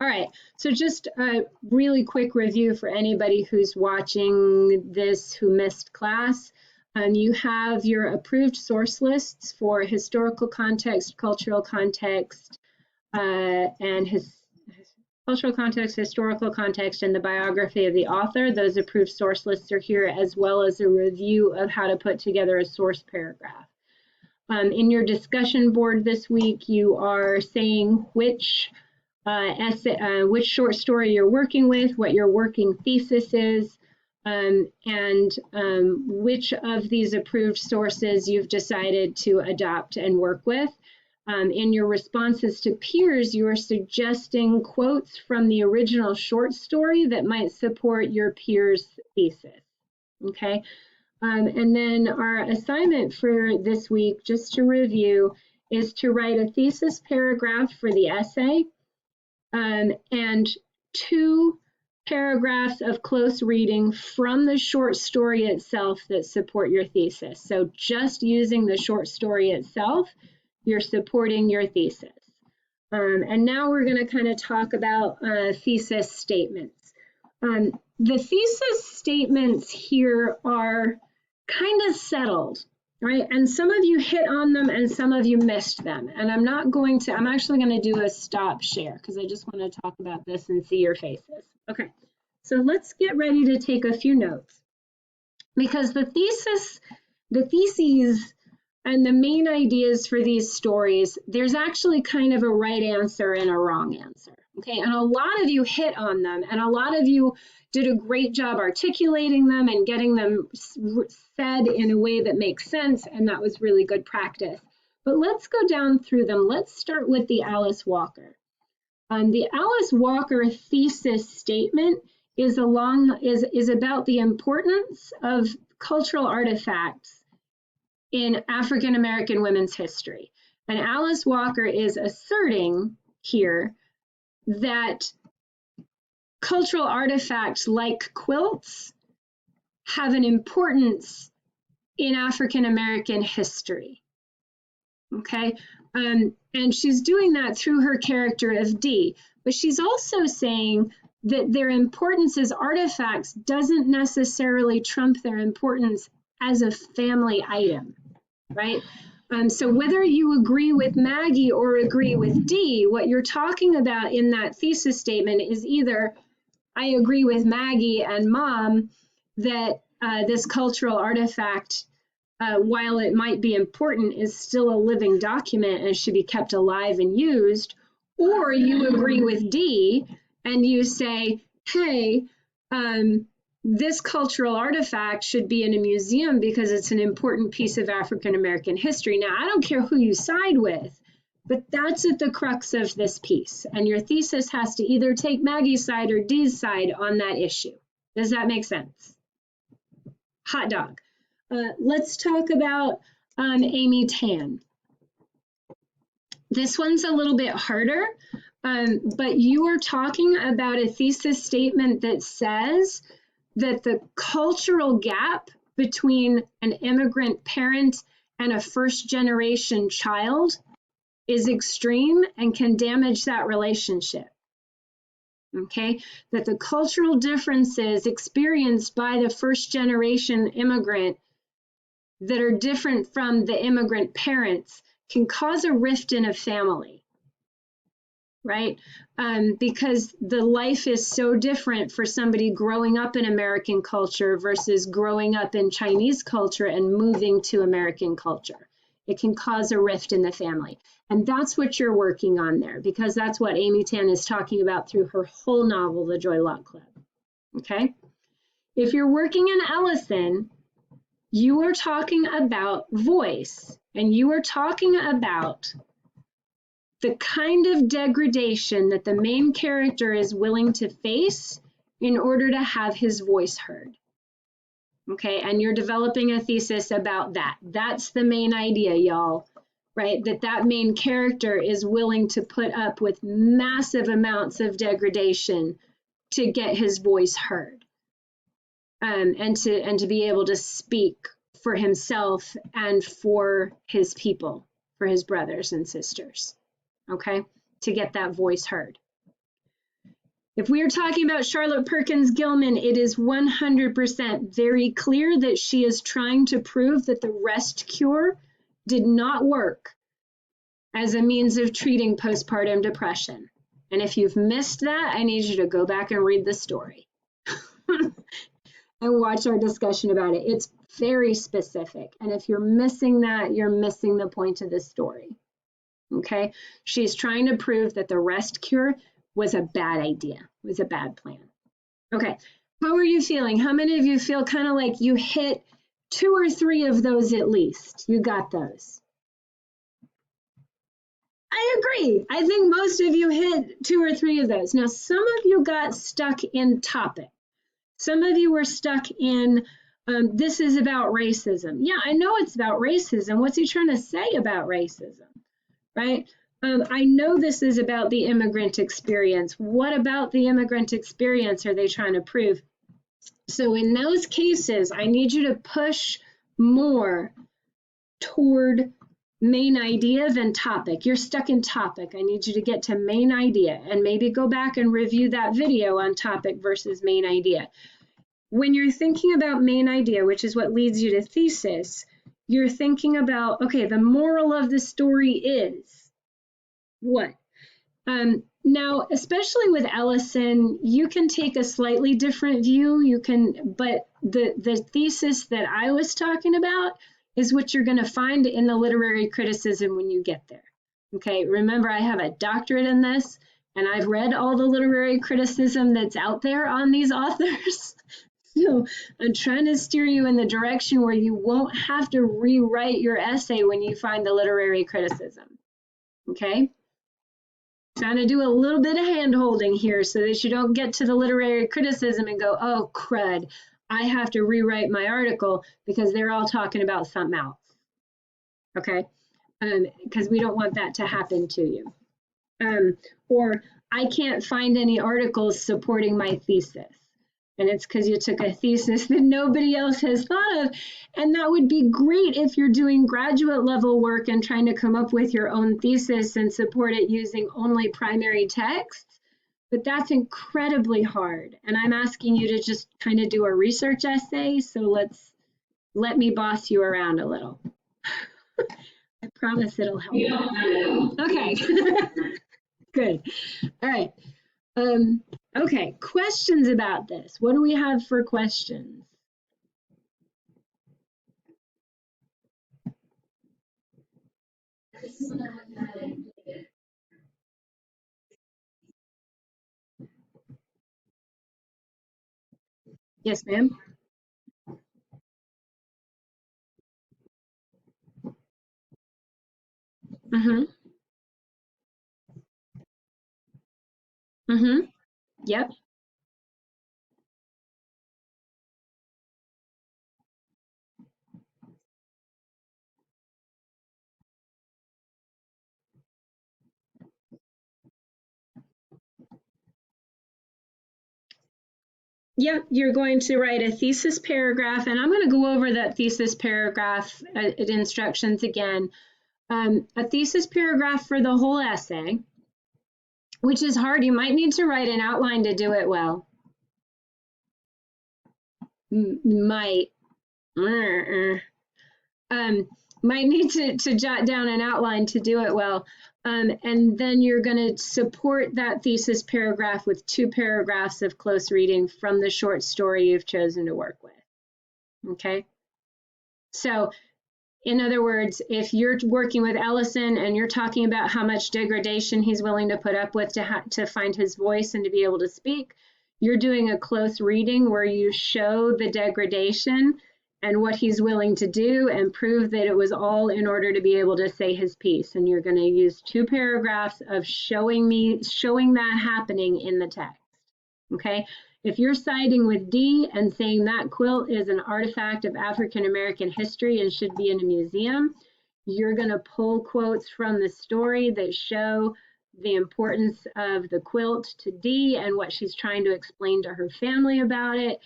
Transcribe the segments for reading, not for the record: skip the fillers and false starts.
All right, so just a really quick review for anybody who's watching this who missed class. You have your approved source lists for historical context, cultural context, and cultural context, historical context, and the biography of the author. Those approved source lists are here, as well as a review of how to put together a source paragraph. In your discussion board this week, you are saying which short story you're working with, what your working thesis is, and which of these approved sources you've decided to adopt and work with. In your responses to peers, you are suggesting quotes from the original short story that might support your peer's thesis. Okay, and then our assignment for this week, just to review, is to write a thesis paragraph for the essay, and 2 paragraphs of close reading from the short story itself that support your thesis. So just using the short story itself, you're supporting your thesis. And now we're going to kind of talk about thesis statements. The thesis statements here are kind of settled, right? And some of you hit on them and some of you missed them. And I'm actually going to do a stop share because I just want to talk about this and see your faces. Okay, so let's get ready to take a few notes, because the theses and the main ideas for these stories, there's actually kind of a right answer and a wrong answer. Okay, and a lot of you hit on them, and a lot of you did a great job articulating them and getting them said in a way that makes sense, and that was really good practice. But let's go down through them. Let's start with the Alice Walker. The Alice Walker thesis statement is about the importance of cultural artifacts in African American women's history. And Alice Walker is asserting here that cultural artifacts like quilts have an importance in African American history. Okay, and she's doing that through her character of Dee, but she's also saying that their importance as artifacts doesn't necessarily trump their importance as a family item, right? So whether you agree with Maggie or agree with Dee, what you're talking about in that thesis statement is either I agree with Maggie and Mom that this cultural artifact, while it might be important, is still a living document and should be kept alive and used, or you agree with Dee and you say, hey, this cultural artifact should be in a museum because it's an important piece of African American history. Now, I don't care who you side with, but that's at the crux of this piece. And your thesis has to either take Maggie's side or Dee's side on that issue. Does that make sense? Hot dog. Let's talk about Amy Tan. This one's a little bit harder, but you are talking about a thesis statement that says that the cultural gap between an immigrant parent and a first-generation child is extreme and can damage that relationship. Okay, that the cultural differences experienced by the first-generation immigrant that are different from the immigrant parents can cause a rift in a family, right? Because the life is so different for somebody growing up in American culture versus growing up in Chinese culture and moving to American culture. It can cause a rift in the family. And that's what you're working on there, because that's what Amy Tan is talking about through her whole novel, The Joy Luck Club. Okay? If you're working in Ellison, you are talking about voice, and you are talking about the kind of degradation that the main character is willing to face in order to have his voice heard. Okay, and you're developing a thesis about that. That's the main idea, y'all, right? That main character is willing to put up with massive amounts of degradation to get his voice heard, and to be able to speak for himself and for his people, for his brothers and sisters. Okay, to get that voice heard. If we are talking about Charlotte Perkins Gilman, it is 100% very clear that she is trying to prove that the rest cure did not work as a means of treating postpartum depression. And if you've missed that, I need you to go back and read the story and watch our discussion about it. It's very specific. And if you're missing that, you're missing the point of the story. Okay? She's trying to prove that the rest cure was a bad idea, was a bad plan. Okay, how are you feeling? How many of you feel kind of like you hit 2 or 3 of those at least? You got those. I agree. I think most of you hit 2 or 3 of those. Now, some of you got stuck in topic. Some of you were stuck in, this is about racism. Yeah, I know it's about racism. What's he trying to say about racism, right? I know this is about the immigrant experience. What about the immigrant experience are they trying to prove? So in those cases, I need you to push more toward main idea than topic. You're stuck in topic. I need you to get to main idea and maybe go back and review that video on topic versus main idea. When you're thinking about main idea, which is what leads you to thesis, you're thinking about, okay, the moral of the story is what? Now, especially with Ellison, you can take a slightly different view. But the thesis that I was talking about is what you're going to find in the literary criticism when you get there. Okay, remember I have a doctorate in this, and I've read all the literary criticism that's out there on these authors. So I'm trying to steer you in the direction where you won't have to rewrite your essay when you find the literary criticism. Okay? Trying to do a little bit of hand holding here so that you don't get to the literary criticism and go, oh, crud, I have to rewrite my article because they're all talking about something else. Okay? Because we don't want that to happen to you. Or I can't find any articles supporting my thesis. And it's because you took a thesis that nobody else has thought of. And that would be great if you're doing graduate level work and trying to come up with your own thesis and support it using only primary texts. But that's incredibly hard. And I'm asking you to just kind of do a research essay. So let me boss you around a little. I promise it'll help. Okay. Good. All right. Okay, questions about this. What do we have for questions? Yes, ma'am. Mm-hmm. Mm-hmm. Yep. Yep, you're going to write a thesis paragraph, and I'm going to go over that thesis paragraph instructions again. A thesis paragraph for the whole essay, which is hard. You might need to write an outline to do it well. Might need to jot down an outline to do it well. And then you're going to support that thesis paragraph with 2 paragraphs of close reading from the short story you've chosen to work with. Okay? So, in other words, if you're working with Ellison and you're talking about how much degradation he's willing to put up with to find his voice and to be able to speak, you're doing a close reading where you show the degradation and what he's willing to do and prove that it was all in order to be able to say his piece. And you're going to use 2 paragraphs of showing that happening in the text. Okay? If you're siding with D and saying that quilt is an artifact of African American history and should be in a museum, you're going to pull quotes from the story that show the importance of the quilt to D and what she's trying to explain to her family about it.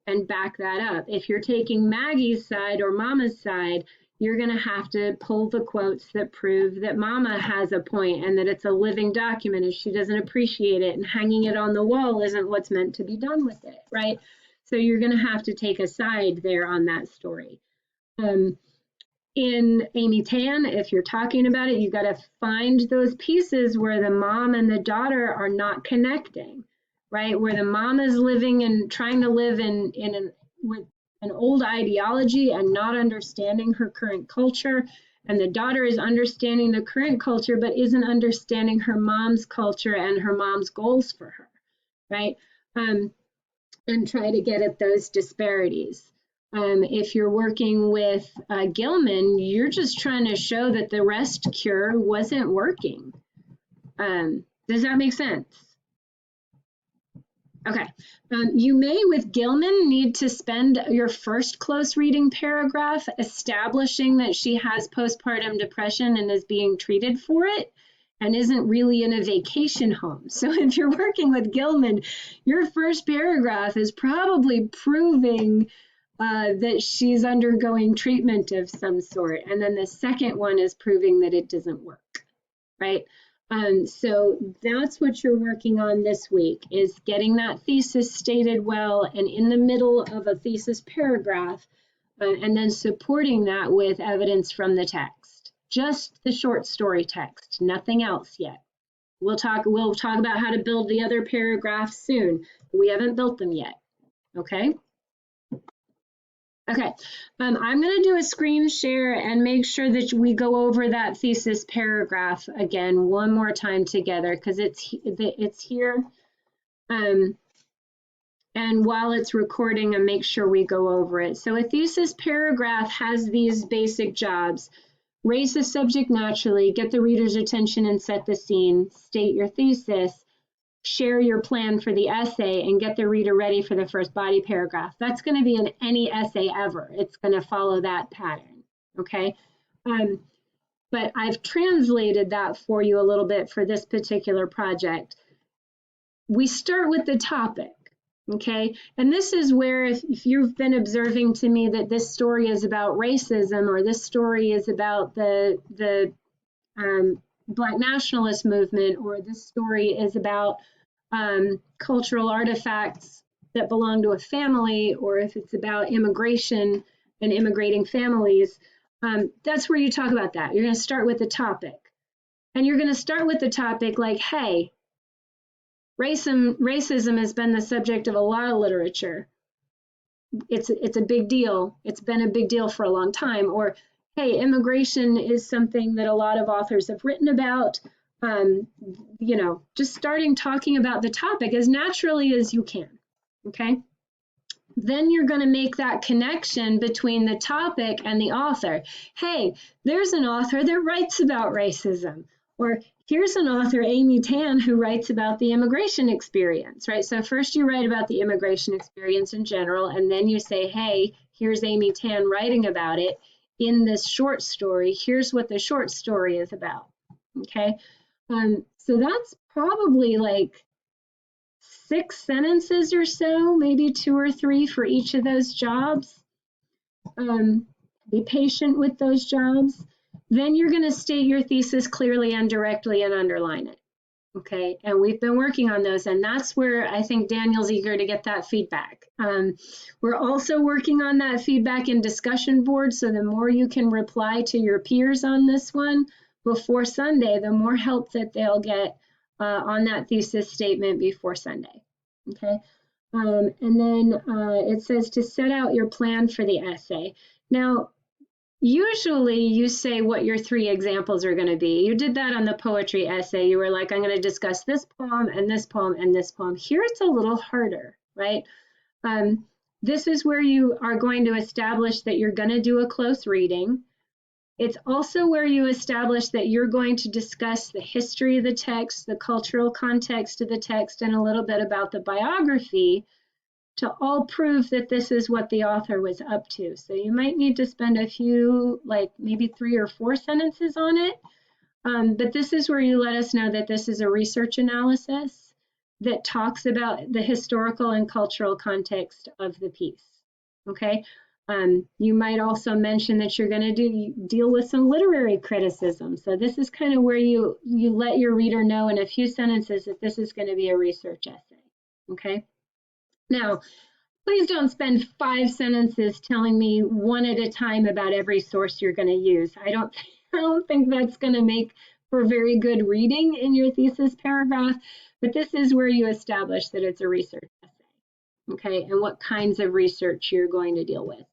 And back that up. If you're taking Maggie's side or Mama's side, you're going to have to pull the quotes that prove that Mama has a point and that it's a living document and she doesn't appreciate it, and hanging it on the wall isn't what's meant to be done with it, right? So you're going to have to take a side there on that story. In Amy Tan, if you're talking about it, you got to find those pieces where the mom and the daughter are not connecting, right? Where the mom is living and trying to live with an old ideology and not understanding her current culture, and the daughter is understanding the current culture but isn't understanding her mom's culture and her mom's goals for her, right? And try to get at those disparities. If you're working with Gilman, you're just trying to show that the rest cure wasn't working. Does that make sense? Okay. You may, with Gilman, need to spend your first close reading paragraph establishing that she has postpartum depression and is being treated for it and isn't really in a vacation home. So if you're working with Gilman, your first paragraph is probably proving that she's undergoing treatment of some sort. And then the second one is proving that it doesn't work, right? So that's what you're working on this week, is getting that thesis stated well and in the middle of a thesis paragraph, and then supporting that with evidence from the text. Just the short story text, nothing else yet. We'll talk about how to build the other paragraphs soon. We haven't built them yet, okay? Okay, I'm going to do a screen share and make sure that we go over that thesis paragraph again one more time together, because it's here. And while it's recording, and make sure we go over it. So a thesis paragraph has these basic jobs: raise the subject naturally, get the reader's attention and set the scene, state your thesis, share your plan for the essay, and get the reader ready for the first body paragraph. That's going to be in any essay ever. It's going to follow that pattern, okay? But I've translated that for you a little bit for this particular project. We start with the topic, okay? And this is where, if you've been observing to me that this story is about racism, or this story is about the Black nationalist movement, or this story is about cultural artifacts that belong to a family, or if it's about immigration and immigrating families, that's where you talk about that. You're going to start with the topic. And you're going to start with the topic like, hey, racism has been the subject of a lot of literature. It's a big deal. It's been a big deal for a long time. Or, hey, immigration is something that a lot of authors have written about. You know, just starting talking about the topic as naturally as you can, okay? Then you're going to make that connection between the topic and the author. Hey, there's an author that writes about racism, or here's an author, Amy Tan, who writes about the immigration experience, right? So first you write about the immigration experience in general, and then you say, hey, here's Amy Tan writing about it in this short story. Here's what the short story is about, okay? So that's probably like 6 sentences or so, maybe 2 or 3 for each of those jobs. Be patient with those jobs. Then you're going to state your thesis clearly and directly and underline it. Okay, and we've been working on those, and that's where I think Daniel's eager to get that feedback. We're also working on that feedback in discussion boards, so the more you can reply to your peers on this one before Sunday, the more help that they'll get on that thesis statement before Sunday. Okay, and then it says to set out your plan for the essay. Now, usually you say what your 3 examples are going to be. You did that on the poetry essay. You were like, I'm going to discuss this poem and this poem and this poem. Here it's a little harder, right? This is where you are going to establish that you're going to do a close reading. It's also where you establish that you're going to discuss the history of the text, the cultural context of the text, and a little bit about the biography, to all prove that this is what the author was up to. So you might need to spend a few, like maybe 3 or 4 sentences on it. But this is where you let us know that this is a research analysis that talks about the historical and cultural context of the piece. Okay. You might also mention that you're going to deal with some literary criticism. So this is kind of where you let your reader know in a few sentences that this is going to be a research essay. Okay. Now, please don't spend 5 sentences telling me one at a time about every source you're going to use. I don't think that's going to make for very good reading in your thesis paragraph, but this is where you establish that it's a research essay, okay, and what kinds of research you're going to deal with.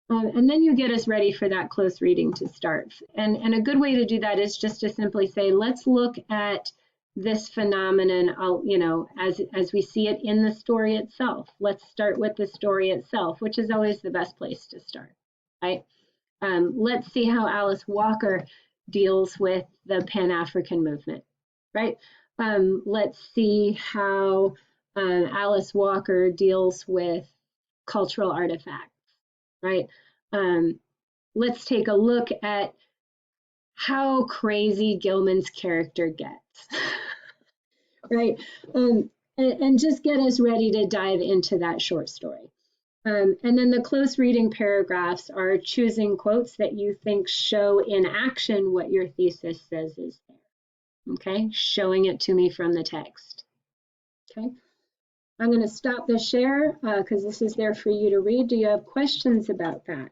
And then you get us ready for that close reading to start. And a good way to do that is just to simply say, let's look at this phenomenon, as we see it in the story itself. Let's start with the story itself, which is always the best place to start, right? Let's see how Alice Walker deals with the Pan-African movement, right? Let's see how Alice Walker deals with cultural artifacts, right? Let's take a look at how crazy Gilman's character gets, right? And just get us ready to dive into that short story. And then the close reading paragraphs are choosing quotes that you think show in action what your thesis says is there, okay? Showing it to me from the text, okay? I'm going to stop the share because this is there for you to read. Do you have questions about that?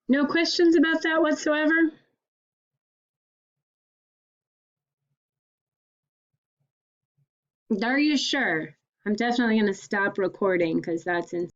No questions about that whatsoever? Are you sure? I'm definitely going to stop recording because that's insane.